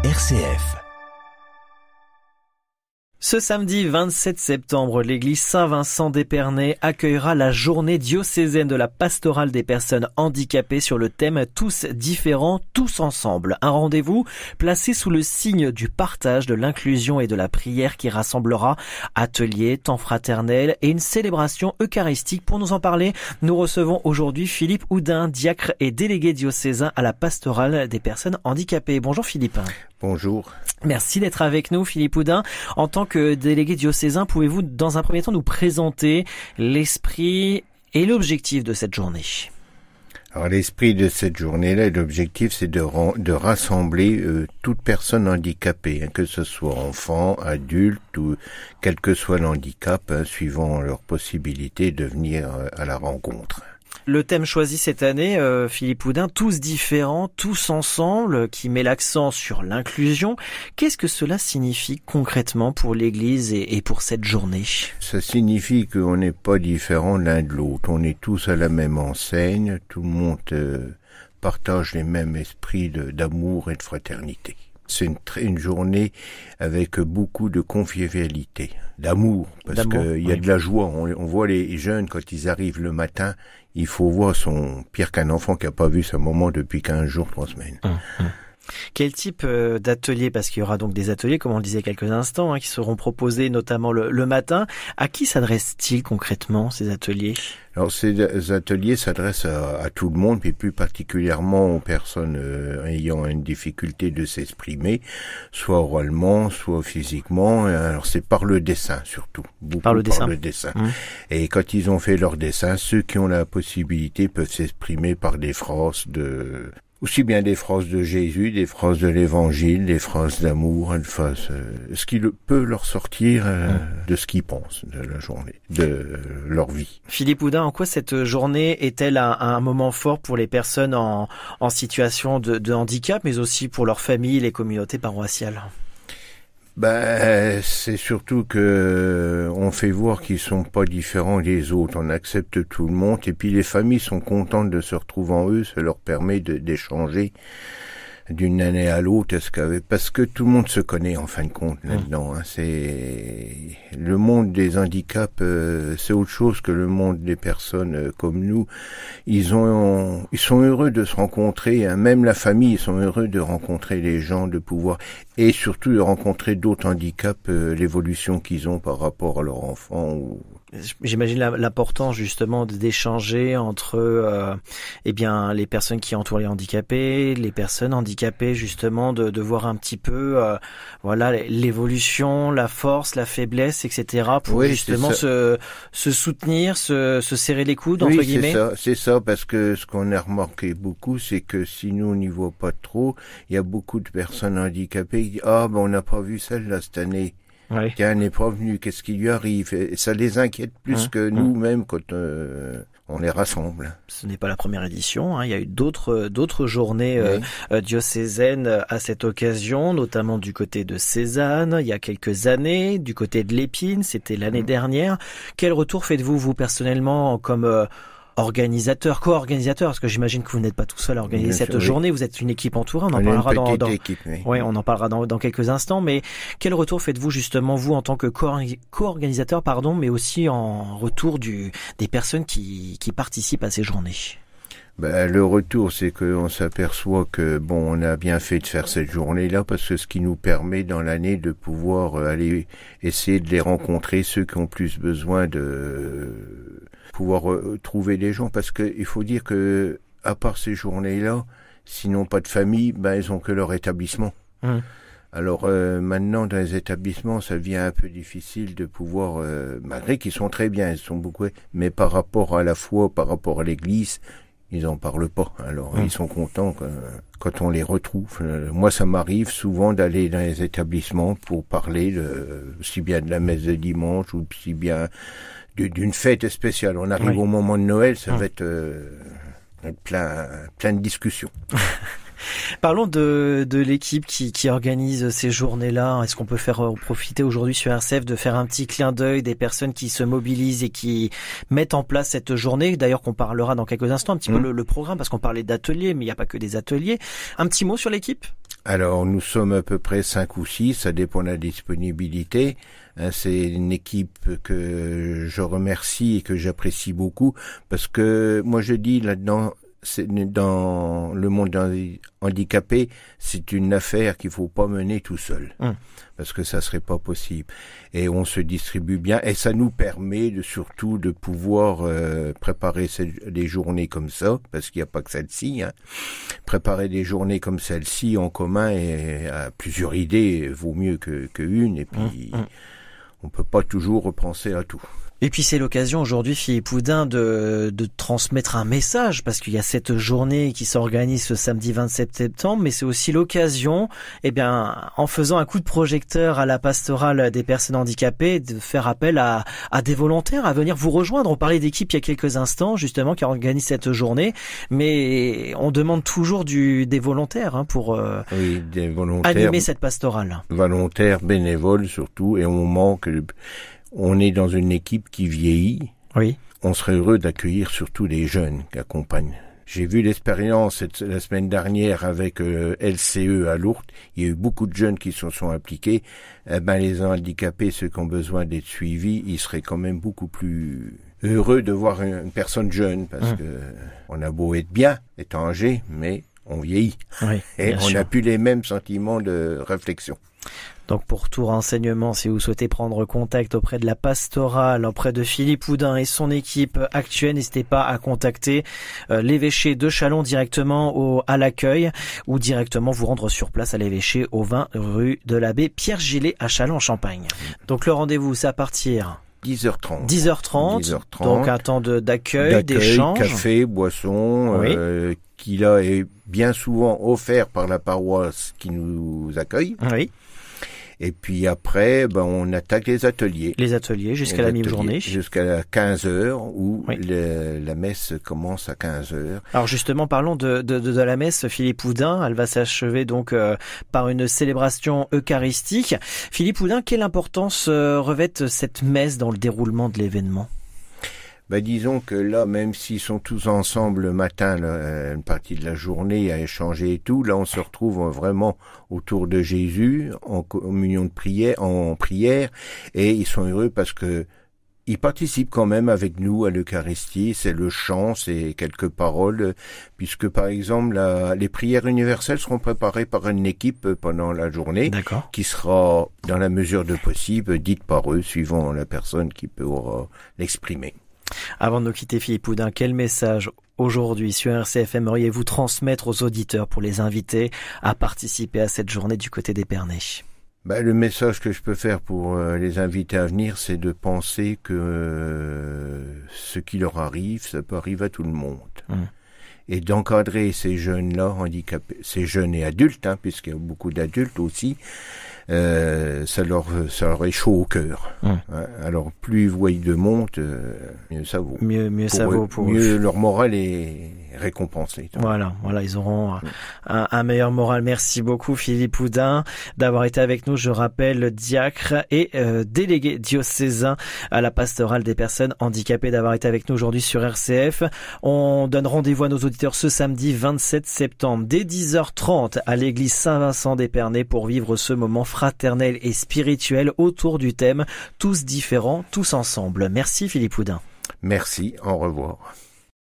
RCF. Ce samedi 27 septembre, l'église Saint-Vincent d'Épernay accueillera la journée diocésaine de la pastorale des personnes handicapées sur le thème « Tous différents, tous ensemble ». Un rendez-vous placé sous le signe du partage, de l'inclusion et de la prière qui rassemblera ateliers, temps fraternels et une célébration eucharistique. Pour nous en parler, nous recevons aujourd'hui Philippe Houdin, diacre et délégué diocésain à la pastorale des personnes handicapées. Bonjour Philippe. Bonjour. Merci d'être avec nous, Philippe Houdin. En tant que délégué diocésain, pouvez-vous, dans un premier temps, nous présenter l'esprit et l'objectif de cette journée ? Alors l'esprit de cette journée-là, l'objectif, c'est de rassembler toute personne handicapée, que ce soit enfant, adulte ou quel que soit l'handicap, suivant leurs possibilités de venir à la rencontre. Le thème choisi cette année, Philippe Houdin, tous différents, tous ensemble, qui met l'accent sur l'inclusion. Qu'est-ce que cela signifie concrètement pour l'Église et pour cette journée ? Ça signifie qu'on n'est pas différents l'un de l'autre. On est tous à la même enseigne, tout le monde partage les mêmes esprits d'amour et de fraternité. C'est une journée avec beaucoup de convivialité, d'amour, parce qu'il y a de la joie. On voit les jeunes, quand ils arrivent le matin, il faut voir son pire qu'un enfant qui n'a pas vu sa maman depuis 15 jours, 3 semaines. Quel type d'atelier ? Parce qu'il y aura donc des ateliers, comme on le disait quelques instants, qui seront proposés notamment le matin. À qui s'adressent-ils concrètement, ces ateliers ? Alors ces ateliers s'adressent à tout le monde, puis plus particulièrement aux personnes ayant une difficulté de s'exprimer, soit oralement, soit physiquement. Alors c'est par le dessin surtout, beaucoup par le dessin. Et quand ils ont fait leur dessin, ceux qui ont la possibilité peuvent s'exprimer par des phrases aussi bien des phrases de Jésus, des phrases de l'Évangile, des phrases d'amour, ce qui peut leur sortir de ce qu'ils pensent de la journée, de leur vie. Philippe Houdin, en quoi cette journée est-elle un moment fort pour les personnes en situation de handicap, mais aussi pour leurs familles et les communautés paroissiales ? C'est surtout que on fait voir qu'ils sont pas différents des autres. On accepte tout le monde et puis les familles sont contentes de se retrouver en eux. Ça leur permet d'échanger d'une année à l'autre, parce que tout le monde se connaît en fin de compte là-dedans. C'est le monde des handicaps, c'est autre chose que le monde des personnes comme nous. Ils sont heureux de se rencontrer, même la famille, ils sont heureux de rencontrer les gens, de pouvoir et surtout de rencontrer d'autres handicaps, l'évolution qu'ils ont par rapport à leurs enfants. J'imagine l'importance justement d'échanger entre les personnes qui entourent les handicapés, les personnes handicapées, justement de voir un petit peu l'évolution, la force, la faiblesse, etc. pour justement se soutenir, se serrer les coudes, entre guillemets. C'est ça, parce que ce qu'on a remarqué beaucoup, c'est que si nous on n'y voit pas trop, il y a beaucoup de personnes handicapées qui disent on n'a pas vu celle-là cette année. Oui. Tiens, n'est pas venu, qu'est-ce qui lui arrive ? Et ça les inquiète plus que nous-mêmes quand on les rassemble. Ce n'est pas la première édition, il y a eu d'autres journées diocésaines à cette occasion, notamment du côté de Cézanne, il y a quelques années, du côté de l'Épine, c'était l'année dernière. Quel retour faites-vous, vous, personnellement, comme co-organisateur, parce que j'imagine que vous n'êtes pas tout seul à organiser cette journée, vous êtes une équipe entourée, on en parlera dans quelques instants, mais quel retour faites-vous justement, vous, en tant que co-organisateur, mais aussi en retour des personnes qui participent à ces journées ? Le retour, c'est qu'on s'aperçoit que on a bien fait de faire cette journée-là, parce que ce qui nous permet dans l'année de pouvoir aller essayer de les rencontrer, ceux qui ont plus besoin de pouvoir trouver des gens, parce que il faut dire que à part ces journées-là, s'ils n'ont pas de famille, ils ont que leur établissement. Alors maintenant dans les établissements, ça devient un peu difficile de pouvoir, malgré qu'ils sont très bien, ils sont beaucoup, mais par rapport à la foi, par rapport à l'Église, ils en parlent pas. Alors ils sont contents quand on les retrouve. Moi, ça m'arrive souvent d'aller dans les établissements pour parler aussi bien de la messe de dimanche ou aussi bien d'une fête spéciale. On arrive au moment de Noël, ça va être plein de discussions. Parlons de l'équipe qui organise ces journées-là. Est-ce qu'on peut faire profiter aujourd'hui sur RCF de faire un petit clin d'œil des personnes qui se mobilisent et qui mettent en place cette journée? D'ailleurs, qu'on parlera dans quelques instants un petit peu le programme, parce qu'on parlait d'ateliers, mais il n'y a pas que des ateliers. Un petit mot sur l'équipe? Alors, nous sommes à peu près 5 ou 6, ça dépend de la disponibilité. C'est une équipe que je remercie et que j'apprécie beaucoup, parce que moi je dis là-dedans, dans le monde handicapé, c'est une affaire qu'il faut pas mener tout seul, parce que ça serait pas possible. Et on se distribue bien, et ça nous permet surtout de pouvoir préparer des journées comme ça, parce qu'il n'y a pas que celle-ci. Préparer des journées comme celle-ci en commun, et plusieurs idées vaut mieux qu'une, et puis on peut pas toujours repenser à tout. Et puis c'est l'occasion aujourd'hui, Philippe Oudin, de transmettre un message, parce qu'il y a cette journée qui s'organise ce samedi 27 septembre, mais c'est aussi l'occasion, en faisant un coup de projecteur à la pastorale des personnes handicapées, de faire appel à des volontaires à venir vous rejoindre. On parlait d'équipe il y a quelques instants, justement, qui organise cette journée, mais on demande toujours des volontaires pour des volontaires, animer cette pastorale. Volontaires, bénévoles surtout, et on manque... On est dans une équipe qui vieillit. Oui. On serait heureux d'accueillir surtout des jeunes qui accompagnent. J'ai vu l'expérience la semaine dernière avec LCE à Lourdes. Il y a eu beaucoup de jeunes qui se sont impliqués. Les handicapés, ceux qui ont besoin d'être suivis, ils seraient quand même beaucoup plus heureux de voir une personne jeune, parce que on a beau être bien, être âgé, mais on vieillit. Oui, et on n'a plus les mêmes sentiments de réflexion. Donc pour tout renseignement, si vous souhaitez prendre contact auprès de la pastorale, auprès de Philippe Oudin et son équipe actuelle, n'hésitez pas à contacter l'évêché de Châlons directement à l'accueil, ou directement vous rendre sur place à l'évêché au 20 rue de l'abbé Pierre Gillet à Châlons-en-Champagne. Donc le rendez-vous, c'est à partir 10h30. 10h30. Donc un temps d'accueil, d'échange. Café, boisson, qui là est bien souvent offert par la paroisse qui nous accueille. Oui. Et puis après, on attaque les ateliers. Les ateliers jusqu'à la mi-journée. Jusqu'à 15h, où la messe commence à 15h. Alors justement, parlons de la messe, Philippe Oudin. Elle va s'achever donc par une célébration eucharistique. Philippe Oudin, quelle importance revêt cette messe dans le déroulement de l'événement ? Disons que là, même s'ils sont tous ensemble le matin, là, une partie de la journée à échanger et tout, là on se retrouve vraiment autour de Jésus, en communion de prière, en prière, et ils sont heureux parce que ils participent quand même avec nous à l'Eucharistie. C'est le chant, c'est quelques paroles, puisque par exemple les prières universelles seront préparées par une équipe pendant la journée, qui sera dans la mesure de possible dite par eux, suivant la personne qui pourra l'exprimer. Avant de nous quitter, Philippe Oudin, quel message aujourd'hui sur RCF aimeriez-vous transmettre aux auditeurs pour les inviter à participer à cette journée du côté d'Épernay ? Le message que je peux faire pour les inviter à venir, c'est de penser que ce qui leur arrive, ça peut arriver à tout le monde. Et d'encadrer ces jeunes-là, handicapés, ces jeunes et adultes, puisqu'il y a beaucoup d'adultes aussi, ça leur est chaud au cœur. Alors plus ils voient de monde, mieux ça vaut. Mieux ça vaut pour eux. Mieux leur morale est récompensée. Voilà, ils auront un meilleur moral. Merci beaucoup Philippe Oudin d'avoir été avec nous. Je rappelle, diacre et délégué diocésain à la pastorale des personnes handicapées, d'avoir été avec nous aujourd'hui sur RCF. On donne rendez-vous à nos auditeurs ce samedi 27 septembre dès 10h30 à l'église Saint-Vincent d'Épernay pour vivre ce moment fraternel et spirituel autour du thème « Tous différents, tous ensemble ». Merci Philippe Oudin. Merci, au revoir.